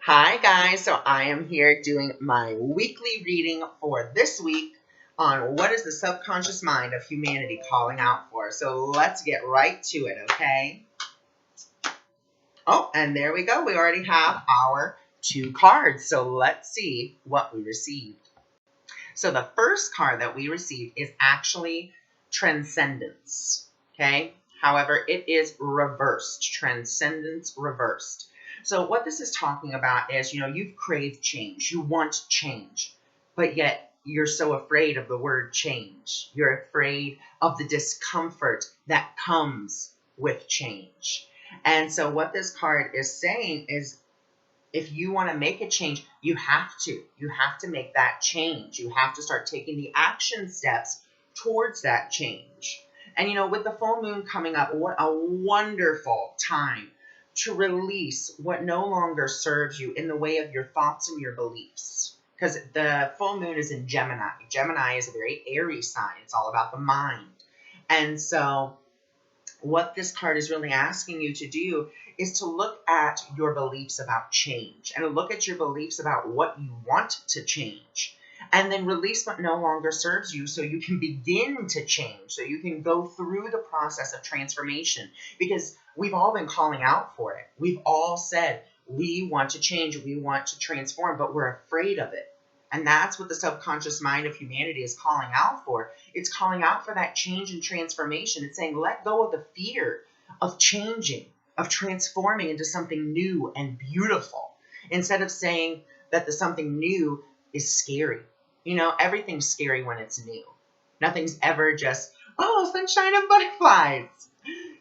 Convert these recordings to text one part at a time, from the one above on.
Hi guys, so I am here doing my weekly reading for this week on what is the subconscious mind of humanity calling out for. So let's get right to it, okay? Oh, and there we go. We already have our two cards. So let's see what we received. So the first card that we received is actually Transcendence, okay? However, it is reversed, Transcendence reversed. So what this is talking about is, you've craved change. You want change, but yet you're so afraid of the word change. You're afraid of the discomfort that comes with change. And so what this card is saying is if you want to make a change, you have to. You have to make that change. You have to start taking the action steps towards that change. And with the full moon coming up, what a wonderful time to release what no longer serves you in the way of your thoughts and your beliefs. Because the full moon is in Gemini. Gemini is a very airy sign. It's all about the mind. And so what this card is really asking you to do is to look at your beliefs about change and look at your beliefs about what you want to change and then release what no longer serves you so you can begin to change, so you can go through the process of transformation, because we've all been calling out for it. We've all said we want to change, we want to transform, but we're afraid of it. And that's what the subconscious mind of humanity is calling out for. It's calling out for that change and transformation. It's saying, let go of the fear of changing, of transforming into something new and beautiful, instead of saying that the something new is scary. Everything's scary when it's new. Nothing's ever just, oh, sunshine and butterflies.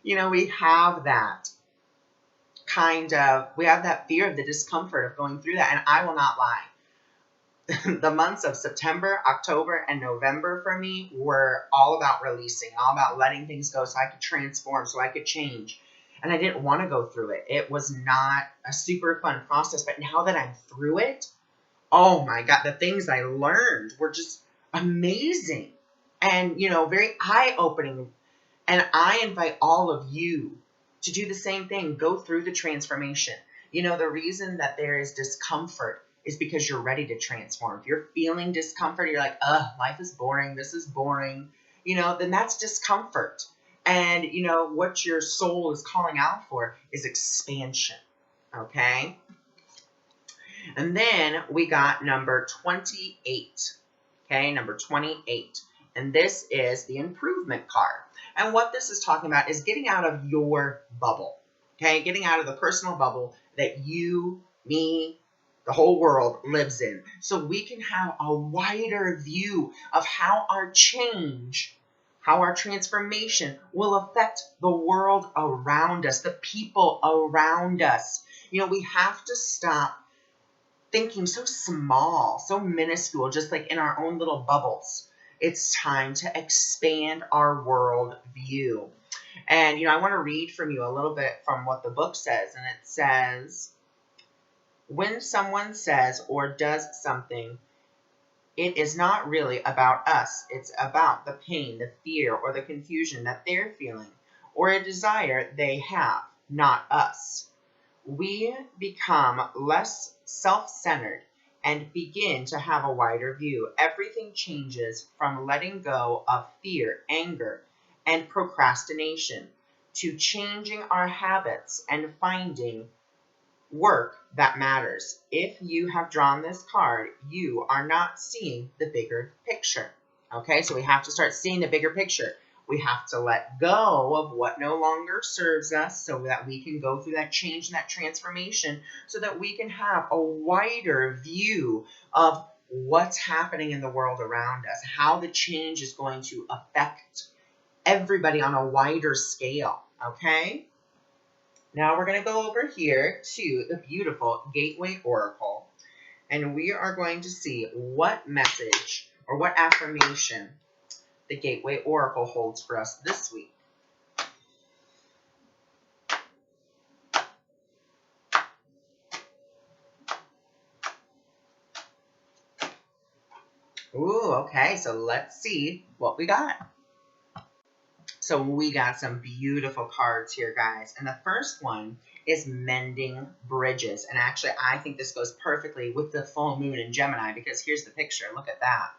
We have that we have that fear of the discomfort of going through that. And I will not lie. The months of September, October, and November for me were all about releasing, all about letting things go so I could transform, so I could change. And I didn't want to go through it. It was not a super fun process. But now that I'm through it, oh my God, the things I learned were just amazing and, very eye-opening. And I invite all of you to do the same thing. Go through the transformation. The reason that there is discomfort is because you're ready to transform. If you're feeling discomfort, you're like, life is boring, this is boring, then that's discomfort. And, what your soul is calling out for is expansion, okay? And then we got number 28, okay, number 28. And this is the improvement card. And what this is talking about is getting out of your bubble, okay? Getting out of the personal bubble that you, me, the whole world lives in, so we can have a wider view of how our change, how our transformation will affect the world around us, the people around us. We have to stop thinking so small, so minuscule, just like in our own little bubbles. It's time to expand our world view. And, I want to read from you a little bit from what the book says. And it says, when someone says or does something, it is not really about us. It's about the pain, the fear, or the confusion that they're feeling, or a desire they have, not us. We become less self-centered and begin to have a wider view. Everything changes from letting go of fear, anger, and procrastination to changing our habits and finding work that matters. If you have drawn this card, you are not seeing the bigger picture. Okay, so we have to start seeing the bigger picture. We have to let go of what no longer serves us so that we can go through that change and that transformation, so that we can have a wider view of what's happening in the world around us, how the change is going to affect everybody on a wider scale. Okay? Now we're going to go over here to the beautiful Gateway Oracle, and we are going to see what message or what affirmation the Gateway Oracle holds for us this week. Ooh, okay, so let's see what we got. So we got some beautiful cards here, guys. And the first one is mending bridges. And actually, I think this goes perfectly with the full moon in Gemini, because here's the picture. Look at that.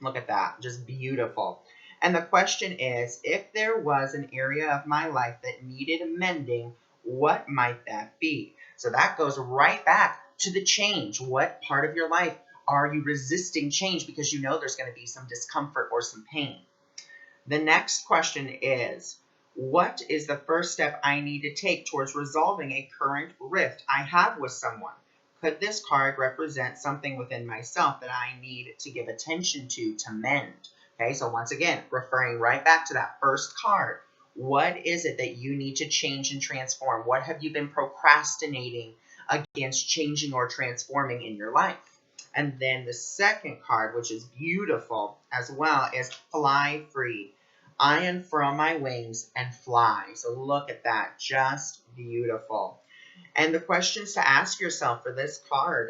Look at that. Just beautiful. And the question is, if there was an area of my life that needed mending, what might that be? So that goes right back to the change. What part of your life are you resisting change because you know there's going to be some discomfort or some pain? The next question is, what is the first step I need to take towards resolving a current rift I have with someone? Could this card represent something within myself that I need to give attention to mend? Okay, so once again, referring right back to that first card. What is it that you need to change and transform? What have you been procrastinating against changing or transforming in your life? And then the second card, which is beautiful as well, is Fly Free. I unfurl my wings and fly. So look at that, just beautiful. And the questions to ask yourself for this card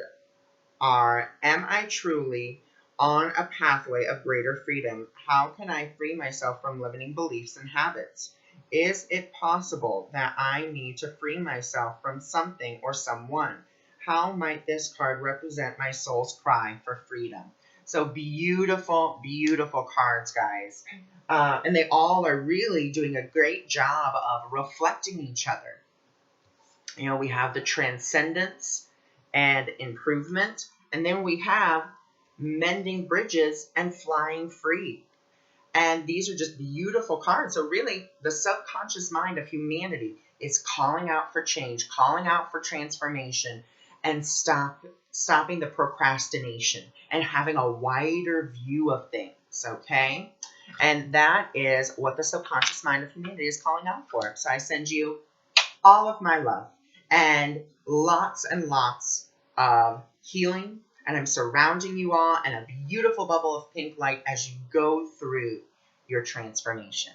are, am I truly on a pathway of greater freedom? How can I free myself from limiting beliefs and habits? Is it possible that I need to free myself from something or someone? How might this card represent my soul's cry for freedom? So beautiful, beautiful cards, guys. And they all are really doing a great job of reflecting each other. You know, we have the transcendence and improvement, and then we have mending bridges and flying free. And these are just beautiful cards. So really, the subconscious mind of humanity is calling out for change, calling out for transformation, and stopping the procrastination and having a wider view of things, okay? And that is what the subconscious mind of humanity is calling out for. So I send you all of my love and lots of healing. And I'm surrounding you all in a beautiful bubble of pink light as you go through your transformation.